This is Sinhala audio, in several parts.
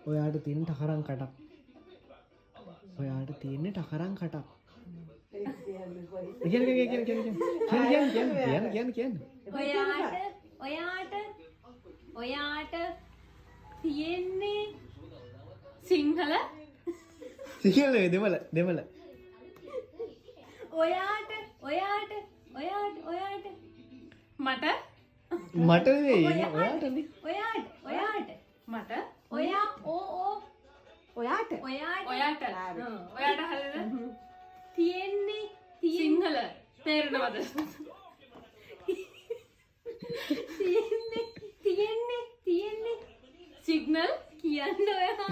ඔයාට තියෙන ටකරන් කටක්. ඔයාට තියෙන ටකරන් කටක්. ඔයාට තියෙන්නේ සිංහල දෙමළ ඔයාට මට මට නෙවෙයි ඔයාටනේ. ඔයාට මට ඔයාට හරිද තියෙන්නේ සිංහල තේරෙනවද තියෙන්නේ සිග්නල් කියන්න ඔයා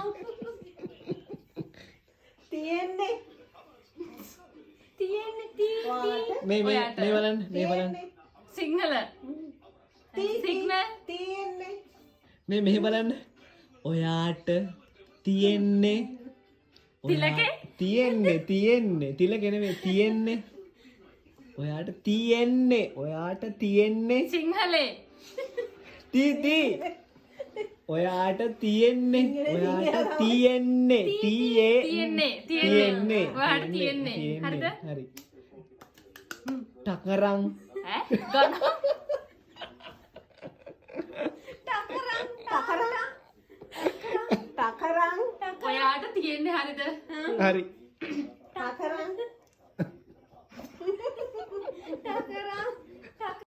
තියෙන්නේ මේ බලන්න සිංහල සිග්නල් මේ මෙහෙ බලන්න. ඔයාට තියෙන්නේ තිලකේ? තියෙන්නේ තිලක නෙමෙයි තියෙන්නේ. ඔයාට තියෙන්නේ සිංහලේ තී ඔයාට තියෙන්නේ තියෙන්නේ ඔයාට තියෙන්නේ හරිද හරි. ටකරන් ඔයාට තියෙන්නේ හරිද හරි.